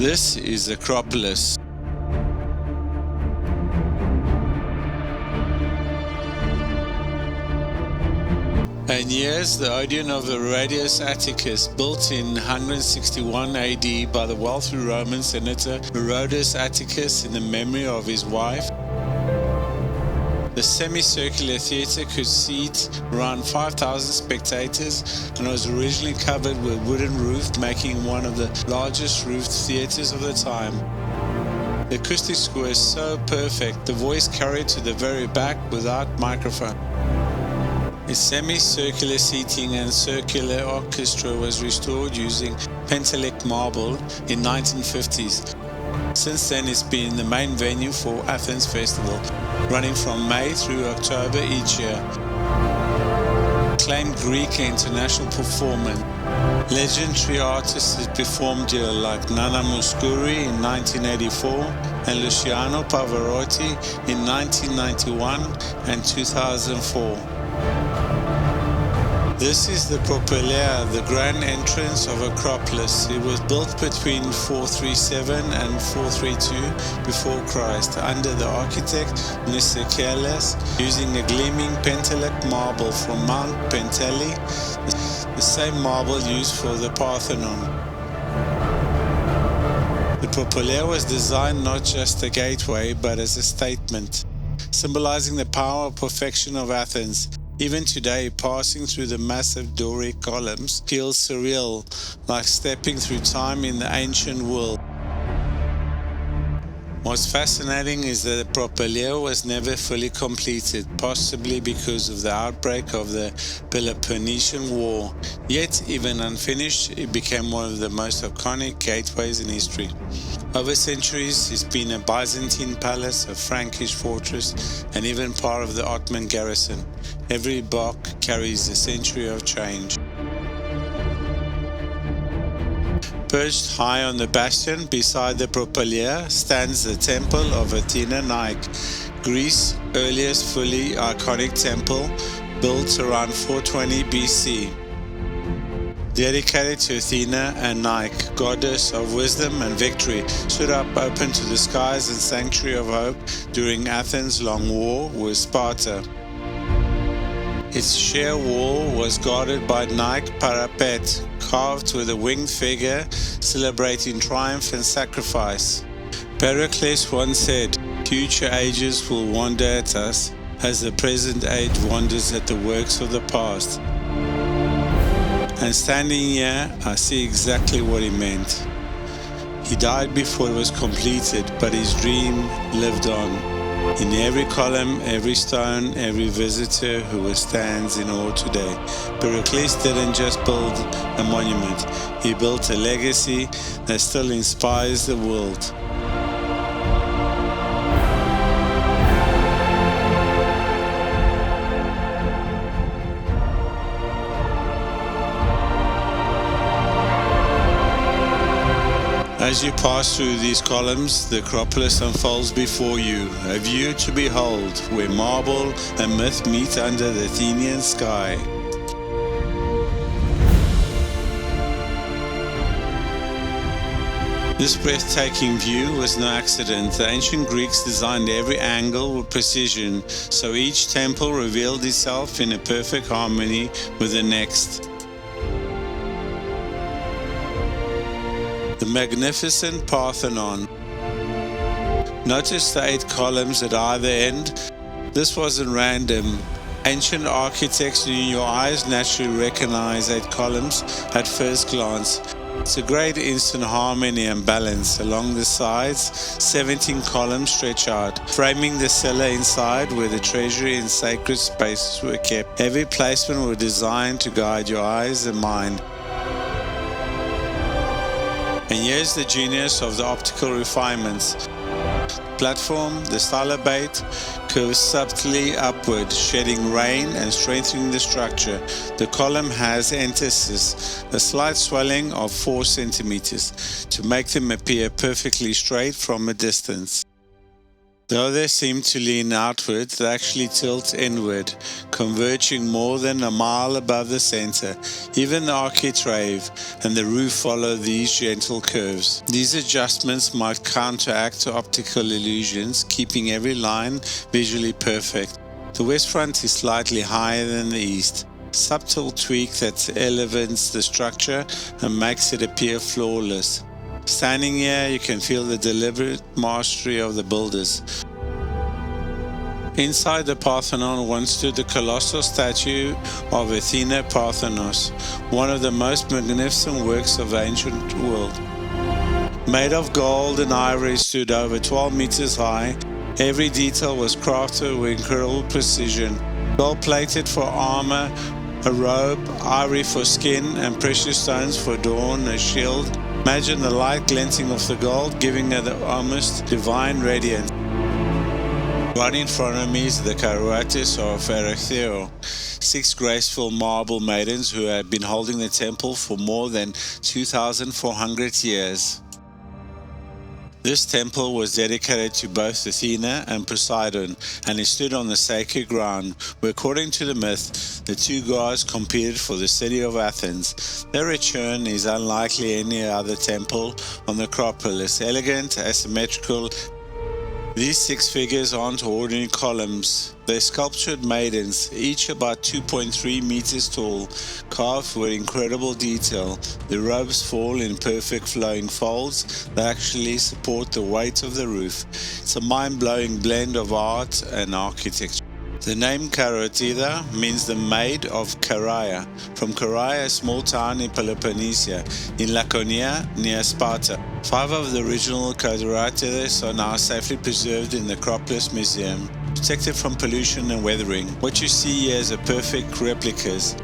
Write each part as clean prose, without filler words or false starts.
This is Acropolis. And here's the Odeon of Herodes Atticus, built in 161 AD by the wealthy Roman senator Herodes Atticus in the memory of his wife. The semicircular theatre could seat around 5,000 spectators and was originally covered with wooden roof, making it one of the largest roofed theatres of the time. The acoustics were so perfect, the voice carried to the very back without microphone. A semicircular seating and circular orchestra was restored using Pentelic marble in 1950s. Since then, it's been the main venue for Athens Festival, running from May through October each year. Acclaimed Greek and international performer. Legendary artists have performed here like Nana Mouskouri in 1984 and Luciano Pavarotti in 1991 and 2004. This is the Propylaea, the grand entrance of Acropolis. It was built between 437 and 432 before Christ under the architect Nicekeles, using a gleaming Pentelic marble from Mount Penteli, the same marble used for the Parthenon. The Propylaea was designed not just a gateway but as a statement, symbolizing the power and perfection of Athens. Even today, passing through the massive Doric columns feels surreal, like stepping through time in the ancient world. What's fascinating is that the Propylaea was never fully completed, possibly because of the outbreak of the Peloponnesian War. Yet, even unfinished, it became one of the most iconic gateways in history. Over centuries, it's been a Byzantine palace, a Frankish fortress, and even part of the Ottoman garrison. Every block carries a century of change. Perched high on the bastion beside the Propylaea stands the Temple of Athena Nike, Greece's earliest fully iconic temple, built around 420 BC. Dedicated to Athena and Nike, goddess of wisdom and victory, stood up open to the skies and sanctuary of hope during Athens' long war with Sparta. Its sheer wall was guarded by Nike parapet, carved with a winged figure celebrating triumph and sacrifice. Pericles once said, "Future ages will wonder at us as the present age wonders at the works of the past." And standing here, I see exactly what he meant. He died before it was completed, but his dream lived on. In every column, every stone, every visitor who stands in awe today. Pericles didn't just build a monument, he built a legacy that still inspires the world. As you pass through these columns, the Acropolis unfolds before you, a view to behold, where marble and myth meet under the Athenian sky. This breathtaking view was no accident. The ancient Greeks designed every angle with precision, so each temple revealed itself in a perfect harmony with the next. The magnificent Parthenon. Notice the 8 columns at either end. This wasn't random. Ancient architects knew your eyes naturally recognize 8 columns at first glance. It's a great instant harmony and balance. Along the sides, 17 columns stretch out, framing the cellar inside where the treasury and sacred spaces were kept. Every placement was designed to guide your eyes and mind. And here's the genius of the optical refinements. Platform, the stylobate, curves subtly upward, shedding rain and strengthening the structure. The column has entasis, a slight swelling of 4 centimeters, to make them appear perfectly straight from a distance. Though they seem to lean outward, they actually tilt inward, converging more than a mile above the center. Even the architrave and the roof follow these gentle curves. These adjustments might counteract optical illusions, keeping every line visually perfect. The west front is slightly higher than the east. Subtle tweak that elevates the structure and makes it appear flawless. Standing here, you can feel the deliberate mastery of the builders. Inside the Parthenon once stood the colossal statue of Athena Parthenos, one of the most magnificent works of the ancient world. Made of gold and ivory, stood over 12 meters high. Every detail was crafted with incredible precision. Gold-plated for armor, a robe, ivory for skin, and precious stones for adorn a shield. Imagine the light glinting off the gold, giving it the almost divine radiance. Right in front of me is the Caryatids of Erechtheion, 6 graceful marble maidens who had been holding the temple for more than 2,400 years. This temple was dedicated to both Athena and Poseidon, and it stood on the sacred ground where, according to the myth, the two gods competed for the city of Athens. Their return is unlike any other temple on the Acropolis, elegant, asymmetrical. These 6 figures aren't ordinary columns. They're sculptured maidens, each about 2.3 meters tall, carved with incredible detail. The robes fall in perfect flowing folds that actually support the weight of the roof. It's a mind-blowing blend of art and architecture. The name Caryatida means the maid of Caria, from Caria, a small town in Peloponnese, in Laconia, near Sparta. 5 of the original Caryatids are now safely preserved in the Acropolis Museum, protected from pollution and weathering. What you see here is a perfect replicas.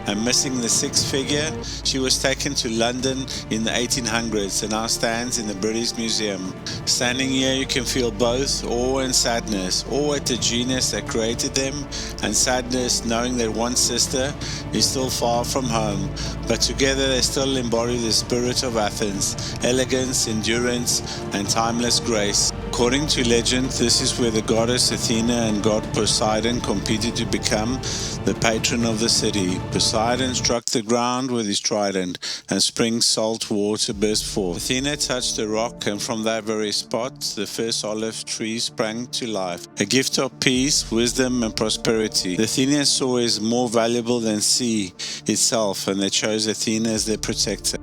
And missing the 6th figure, she was taken to London in the 1800s and now stands in the British Museum. Standing here, you can feel both awe and sadness. Awe at the genius that created them, and sadness knowing that one sister is still far from home, but together they still embody the spirit of Athens, elegance, endurance, and timeless grace. According to legend, this is where the goddess Athena and god Poseidon competed to become the patron of the city. Poseidon struck the ground with his trident, and spring salt water burst forth. Athena touched the rock, and from that very spot, the first olive tree sprang to life, a gift of peace, wisdom, and prosperity. The Athenians saw it as more valuable than sea itself, and they chose Athena as their protector.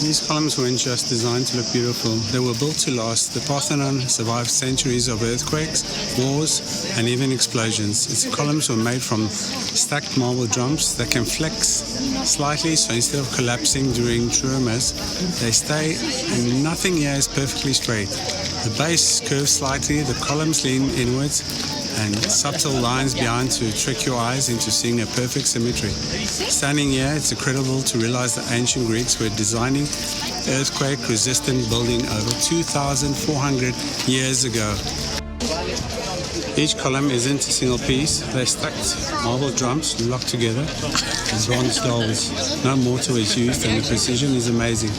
These columns weren't just designed to look beautiful, they were built to last. The Parthenon survived centuries of earthquakes, wars, and even explosions. Its columns were made from stacked marble drums that can flex slightly, so instead of collapsing during tremors, they stay, and nothing here is perfectly straight. The base curves slightly, the columns lean inwards, and subtle lines behind to trick your eyes into seeing a perfect symmetry. Standing here, it's incredible to realize that ancient Greeks were designing earthquake-resistant building over 2,400 years ago. Each column isn't a single piece. They're stacked marble drums locked together as bronze dolls. No mortar is used and the precision is amazing.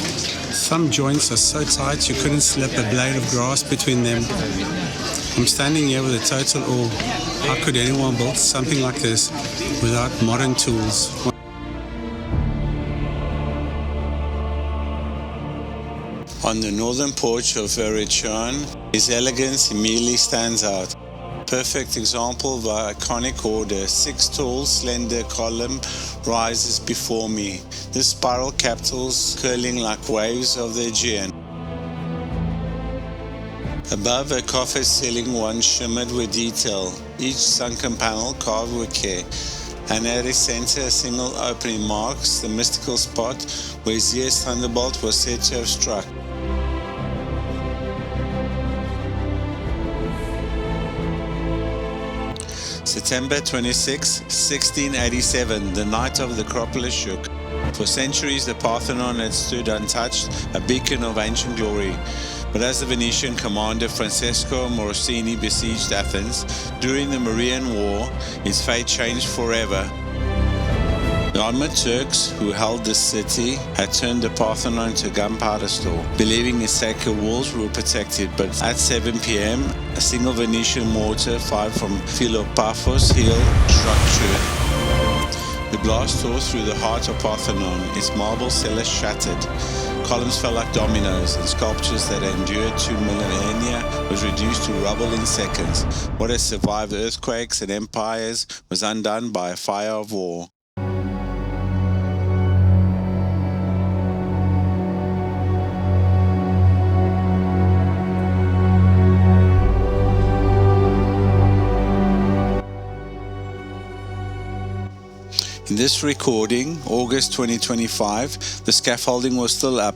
Some joints are so tight you couldn't slip a blade of grass between them. I'm standing here with a total awe. How could anyone build something like this without modern tools? On the northern porch of Erechtheion, his elegance immediately stands out. Perfect example of our iconic order. 6 tall, slender column rises before me, the spiral capitals curling like waves of the Aegean. Above, a coffer ceiling one shimmered with detail, each sunken panel carved with care, and at its center a single opening marks the mystical spot where Zeus' thunderbolt was said to have struck. September 26, 1687, the night of the Acropolis shook. For centuries the Parthenon had stood untouched, a beacon of ancient glory. But as the Venetian commander Francesco Morosini besieged Athens during the Marian War, his fate changed forever. The armored Turks who held the city had turned the Parthenon into a gunpowder store, believing its sacred walls were protected, but at 7 p.m. a single Venetian mortar fired from Philopaphos Hill struck true. The blast tore through the heart of Parthenon, its marble cellars shattered. Columns fell like dominoes, and sculptures that endured 2 millennia was reduced to rubble in seconds. What had survived earthquakes and empires was undone by a fire of war. In this recording, August 2025, the scaffolding was still up,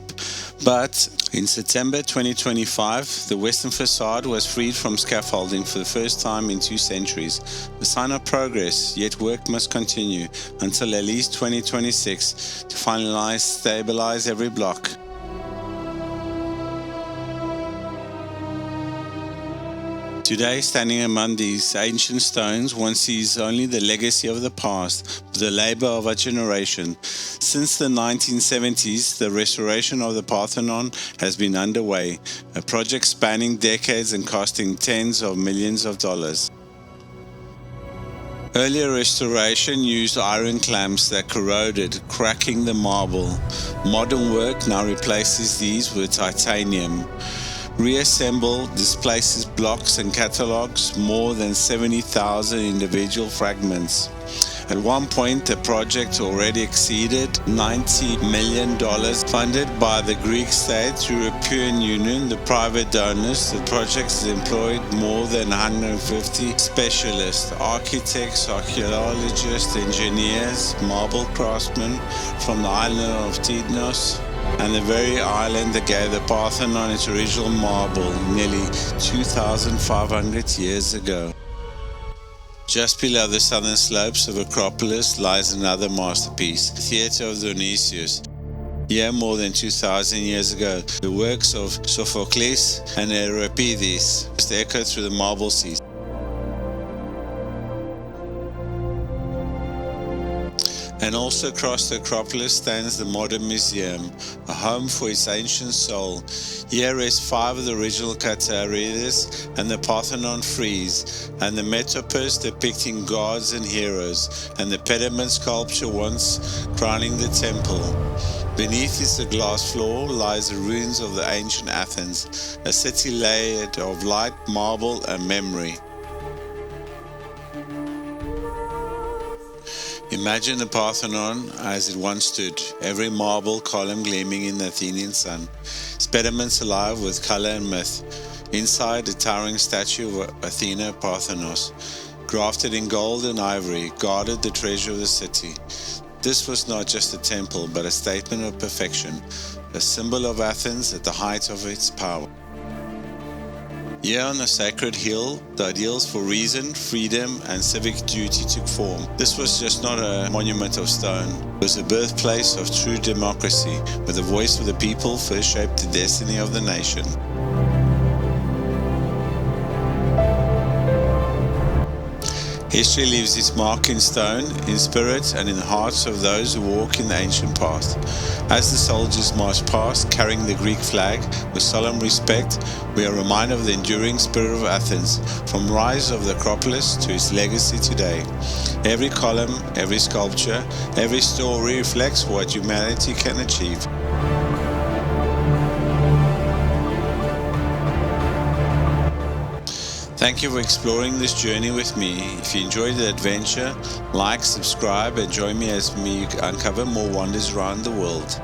but in September 2025, the western facade was freed from scaffolding for the first time in 2 centuries. A sign of progress, yet work must continue until at least 2026 to finalize, stabilize every block. Today, standing among these ancient stones, one sees only the legacy of the past, the labor of a generation. Since the 1970s, the restoration of the Parthenon has been underway, a project spanning decades and costing tens of millions of dollars. Earlier restoration used iron clamps that corroded, cracking the marble. Modern work now replaces these with titanium. Reassemble displaces blocks and catalogs more than 70,000 individual fragments. At one point, the project already exceeded $90 million, funded by the Greek state through European Union, the private donors. The project has employed more than 150 specialists, architects, archaeologists, engineers, marble craftsmen from the island of Tinos, and the very island that gave the Parthenon its original marble nearly 2,500 years ago. Just below the southern slopes of Acropolis lies another masterpiece, the Theatre of Dionysius. Here, more than 2,000 years ago, the works of Sophocles and Euripides echoed through the marble seas. And also across the Acropolis stands the modern museum, a home for its ancient soul. Here rest 5 of the original Caryatids and the Parthenon frieze, and the metopes depicting gods and heroes, and the pediment sculpture once crowning the temple. Beneath is the glass floor lies the ruins of the ancient Athens, a city layered of light, marble, and memory. Imagine the Parthenon as it once stood, every marble column gleaming in the Athenian sun, its pediments alive with color and myth. Inside, a towering statue of Athena Parthenos, grafted in gold and ivory, guarded the treasure of the city. This was not just a temple, but a statement of perfection, a symbol of Athens at the height of its power. Here on the sacred hill, the ideals for reason, freedom, and civic duty took form. This was just not a monument of stone. It was the birthplace of true democracy, where the voice of the people first shaped the destiny of the nation. History leaves its mark in stone, in spirit, and in the hearts of those who walk in the ancient path. As the soldiers march past, carrying the Greek flag with solemn respect, we are reminded of the enduring spirit of Athens, from the rise of the Acropolis to its legacy today. Every column, every sculpture, every story reflects what humanity can achieve. Thank you for exploring this journey with me. If you enjoyed the adventure, like, subscribe, and join me as we uncover more wonders around the world.